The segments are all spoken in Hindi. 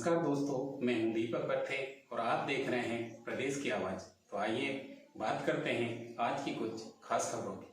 नमस्कार दोस्तों, मैं हूं दीपक पत्थे और आप देख रहे हैं प्रदेश की आवाज। तो आइए बात करते हैं आज की कुछ खास खबरों की।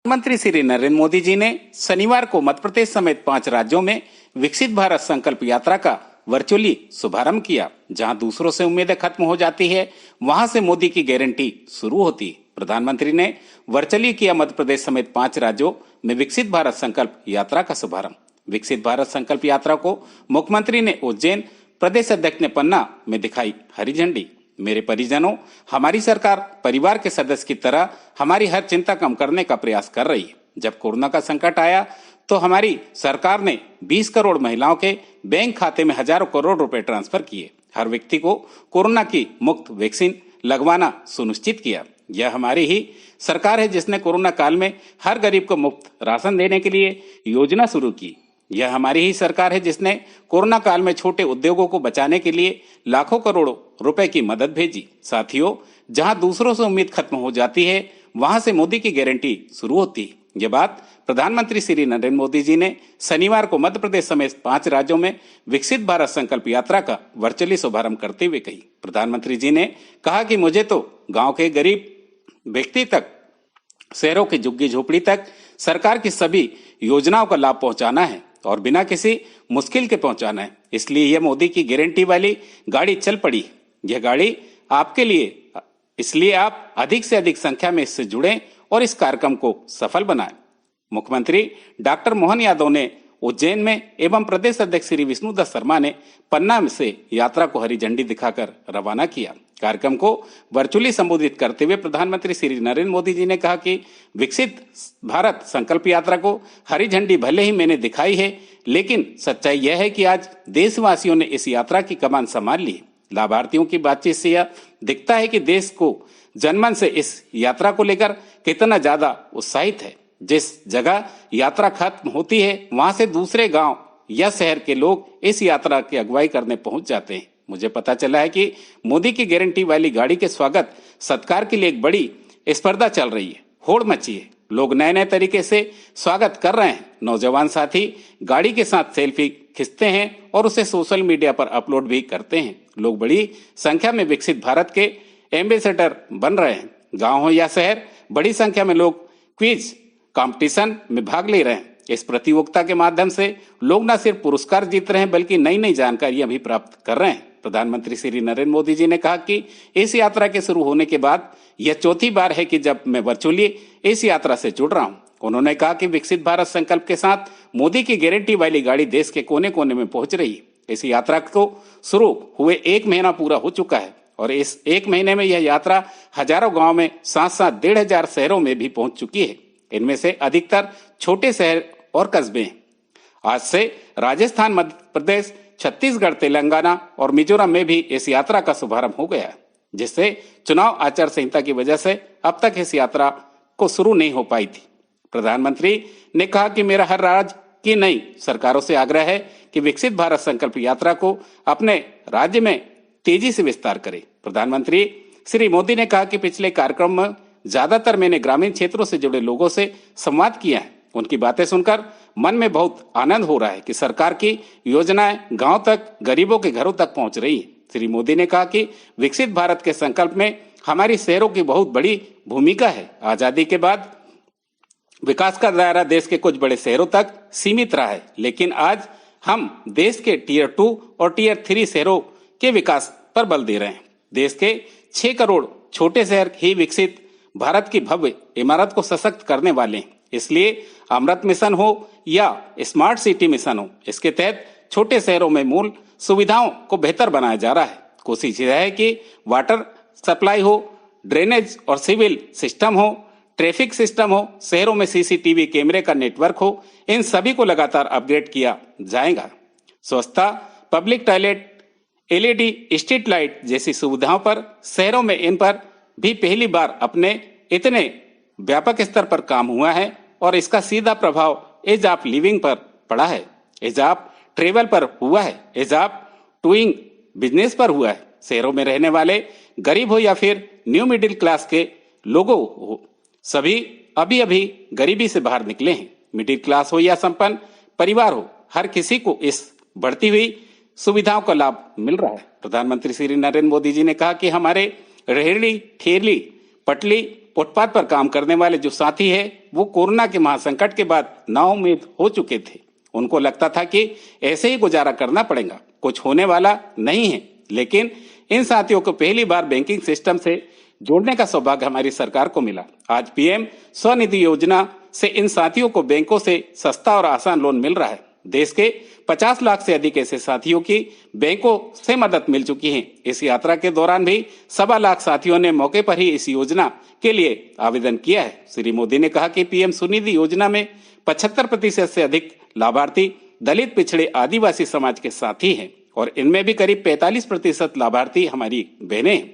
प्रधानमंत्री श्री नरेंद्र मोदी जी ने शनिवार को मध्य प्रदेश समेत 5 राज्यों में विकसित भारत संकल्प यात्रा का वर्चुअली शुभारंभ किया। जहां दूसरों से उम्मीदें खत्म हो जाती है, वहां से मोदी की गारंटी शुरू होती है। प्रधानमंत्री ने वर्चुअली किया मध्य प्रदेश समेत 5 राज्यों में विकसित भारत संकल्प यात्रा का शुभारंभ। विकसित भारत संकल्प यात्रा को मुख्यमंत्री ने उज्जैन, प्रदेश अध्यक्ष ने पन्ना में दिखाई हरी झंडी। मेरे परिजनों, हमारी सरकार परिवार के सदस्य की तरह हमारी हर चिंता कम करने का प्रयास कर रही है। जब कोरोना का संकट आया तो हमारी सरकार ने 20 करोड़ महिलाओं के बैंक खाते में हजारों करोड़ रुपए ट्रांसफर किए। हर व्यक्ति को कोरोना की मुफ्त वैक्सीन लगवाना सुनिश्चित किया। यह हमारी ही सरकार है जिसने कोरोना काल में हर गरीब को मुफ्त राशन देने के लिए योजना शुरू की। यह हमारी ही सरकार है जिसने कोरोना काल में छोटे उद्योगों को बचाने के लिए लाखों करोड़ों रुपए की मदद भेजी। साथियों, जहां दूसरों से उम्मीद खत्म हो जाती है, वहां से मोदी की गारंटी शुरू होती है। यह बात प्रधानमंत्री श्री नरेंद्र मोदी जी ने शनिवार को मध्य प्रदेश समेत 5 राज्यों में विकसित भारत संकल्प यात्रा का वर्चुअली शुभारंभ करते हुए कही। प्रधानमंत्री जी ने कहा कि मुझे तो गांव के गरीब व्यक्ति तक, शहरों की झुग्गी झोपड़ी तक सरकार की सभी योजनाओं का लाभ पहुंचाना है और बिना किसी मुश्किल के पहुंचाना है। इसलिए यह मोदी की गारंटी वाली गाड़ी चल पड़ी। यह गाड़ी आपके लिए, इसलिए आप अधिक से अधिक संख्या में इससे जुड़ें और इस कार्यक्रम को सफल बनाएं। मुख्यमंत्री डॉक्टर मोहन यादव ने उज्जैन में एवं प्रदेश अध्यक्ष श्री विष्णुदत्त शर्मा ने पन्ना से यात्रा को हरी झंडी दिखाकर रवाना किया। कार्यक्रम को वर्चुअली संबोधित करते हुए प्रधानमंत्री श्री नरेंद्र मोदी जी ने कहा कि विकसित भारत संकल्प यात्रा को हरी झंडी भले ही मैंने दिखाई है, लेकिन सच्चाई यह है कि आज देशवासियों ने इस यात्रा की कमान संभाल ली। लाभार्थियों की बातचीत से यह दिखता है कि देश को जनमन से इस यात्रा को लेकर कितना ज्यादा उत्साहित है। जिस जगह यात्रा खत्म होती है, वहां से दूसरे गांव या शहर के लोग इस यात्रा की अगुवाई करने पहुंच जाते हैं। मुझे पता चला है कि मोदी की गारंटी वाली गाड़ी के स्वागत सत्कार के लिए एक बड़ी स्पर्धा चल रही है। होड़ मची है, लोग नए नए तरीके से स्वागत कर रहे हैं। नौजवान साथी गाड़ी के साथ सेल्फी खींचते हैं और उसे सोशल मीडिया पर अपलोड भी करते हैं। लोग बड़ी संख्या में विकसित भारत के एम्बेसडर बन रहे हैं। गांव हो या शहर, बड़ी संख्या में लोग क्विज कंपटीशन में भाग ले रहे हैं। इस प्रतियोगिता के माध्यम से लोग न सिर्फ पुरस्कार जीत रहे हैं, बल्कि नई नई जानकारियां भी प्राप्त कर रहे हैं। प्रधानमंत्री श्री नरेंद्र मोदी जी ने कहा कि इस यात्रा के शुरू होने के बाद यह चौथी बार है कि जब मैं वर्चुअली इस यात्रा से जुड़ रहा हूं। उन्होंने कहा कि विकसित भारत संकल्प के साथ मोदी की गारंटी वाली गाड़ी देश के कोने कोने में पहुंच रही है। इस यात्रा को शुरू हुए 1 महीना पूरा हो चुका है और इस 1 महीने में यह यात्रा हजारों गाँव में, साथ साथ 1,500 शहरों में भी पहुंच चुकी है। इनमें से अधिकतर छोटे शहर और कस्बे हैं। आज से राजस्थान, मध्य प्रदेश, छत्तीसगढ़, तेलंगाना और मिजोरम में भी इस यात्रा का शुभारंभ हो गया है, जिससे चुनाव आचार संहिता की वजह से अब तक इस यात्रा को शुरू नहीं हो पाई थी। प्रधानमंत्री ने कहा कि मेरा हर राज्य की नई सरकारों से आग्रह है कि विकसित भारत संकल्प यात्रा को अपने राज्य में तेजी से विस्तार करे। प्रधानमंत्री श्री मोदी ने कहा कि पिछले कार्यक्रम में ज्यादातर मैंने ग्रामीण क्षेत्रों से जुड़े लोगों से संवाद किया है। उनकी बातें सुनकर मन में बहुत आनंद हो रहा है कि सरकार की योजनाएं गांव तक, गरीबों के घरों तक पहुंच रही हैं। श्री मोदी ने कहा कि विकसित भारत के संकल्प में हमारी शहरों की बहुत बड़ी भूमिका है। आजादी के बाद विकास का दायरा देश के कुछ बड़े शहरों तक सीमित रहा है, लेकिन आज हम देश के टियर 2 और टियर 3 शहरों के विकास पर बल दे रहे हैं। देश के 6 करोड़ छोटे शहर ही विकसित भारत की भव्य इमारत को सशक्त करने वाले हैं। इसलिए अमृत मिशन हो या स्मार्ट सिटी मिशन हो, इसके तहत छोटे शहरों में मूल सुविधाओं को बेहतर बनाया जा रहा है। कोशिश यह है कि वाटर सप्लाई हो, ड्रेनेज और सिविल सिस्टम हो, ट्रैफिक सिस्टम हो, शहरों में सीसीटीवी कैमरे का नेटवर्क हो, इन सभी को लगातार अपग्रेड किया जाएगा। स्वच्छता, public toilet, LED street light जैसी सुविधाओं पर शहरों में इन पर भी पहली बार अपने इतने व्यापक स्तर पर काम हुआ है और इसका सीधा प्रभाव एज ऑफ लिविंग पर पड़ा है, एज ऑफ ट्रेवल पर हुआ है, एज ऑफ डूइंग बिजनेस पर हुआ है। शहरों में रहने वाले गरीब हो या फिर न्यू मिडिल क्लास के लोगों हो, सभी अभी अभी गरीबी से बाहर निकले हैं। मिडिल क्लास हो या संपन्न परिवार हो, हर किसी को इस बढ़ती हुई सुविधाओं का लाभ मिल रहा है। प्रधानमंत्री श्री नरेंद्र मोदी जी ने कहा कि हमारे रेहड़ी, ठेली, पटली, फुटपाथ पर काम करने वाले जो साथी है वो कोरोना के महासंकट के बाद नाउम्मीद हो चुके थे। उनको लगता था कि ऐसे ही गुजारा करना पड़ेगा, कुछ होने वाला नहीं है। लेकिन इन साथियों को पहली बार बैंकिंग सिस्टम से जोड़ने का सौभाग्य हमारी सरकार को मिला। आज पीएम स्वनिधि योजना से इन साथियों को बैंकों से सस्ता और आसान लोन मिल रहा है। देश के 50 लाख से अधिक ऐसे साथियों की बैंकों से मदद मिल चुकी है। इस यात्रा के दौरान भी 1.25 लाख साथियों ने मौके पर ही इस योजना के लिए आवेदन किया है। श्री मोदी ने कहा कि पीएम स्वनिधि योजना में 75% से अधिक लाभार्थी दलित, पिछड़े, आदिवासी समाज के साथी हैं और इनमें भी करीब 45% लाभार्थी हमारी बहनें हैं।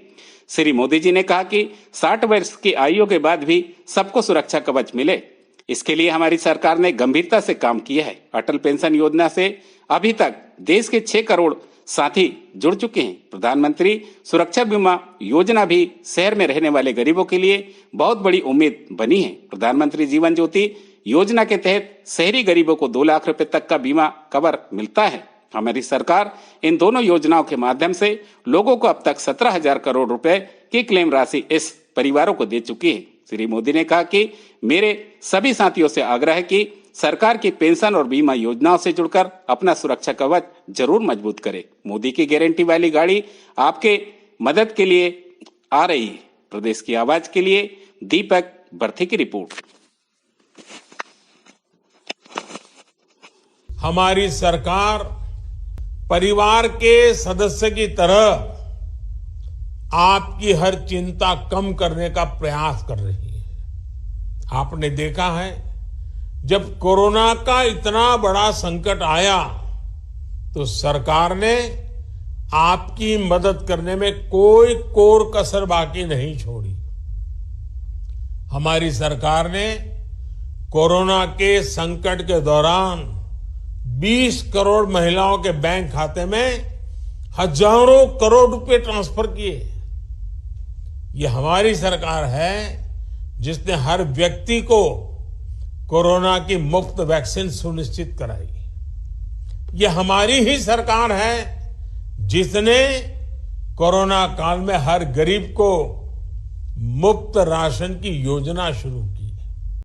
श्री मोदी जी ने कहा कि 60 वर्ष की आयु के बाद भी सबको सुरक्षा कवच मिले, इसके लिए हमारी सरकार ने गंभीरता से काम किया है। अटल पेंशन योजना से अभी तक देश के 6 करोड़ साथी जुड़ चुके हैं। प्रधानमंत्री सुरक्षा बीमा योजना भी शहर में रहने वाले गरीबों के लिए बहुत बड़ी उम्मीद बनी है। प्रधानमंत्री जीवन ज्योति योजना के तहत शहरी गरीबों को 2 लाख रुपए तक का बीमा कवर मिलता है। हमारी सरकार इन दोनों योजनाओं के माध्यम से लोगों को अब तक 17,000 करोड़ रुपए की क्लेम राशि इस परिवारों को दे चुकी है। श्री मोदी ने कहा कि मेरे सभी साथियों से आग्रह है कि सरकार की पेंशन और बीमा योजनाओं से जुड़कर अपना सुरक्षा कवच जरूर मजबूत करें। मोदी की गारंटी वाली गाड़ी आपके मदद के लिए आ रही है। प्रदेश की आवाज के लिए दीपक बर्थी की रिपोर्ट। हमारी सरकार परिवार के सदस्य की तरह आपकी हर चिंता कम करने का प्रयास कर रही है। आपने देखा है, जब कोरोना का इतना बड़ा संकट आया तो सरकार ने आपकी मदद करने में कोई कोर कसर बाकी नहीं छोड़ी। हमारी सरकार ने कोरोना के संकट के दौरान 20 करोड़ महिलाओं के बैंक खाते में हजारों करोड़ रुपए ट्रांसफर किए। ये हमारी सरकार है जिसने हर व्यक्ति को कोरोना की मुफ्त वैक्सीन सुनिश्चित कराई। ये हमारी ही सरकार है जिसने कोरोना काल में हर गरीब को मुफ्त राशन की योजना शुरू की।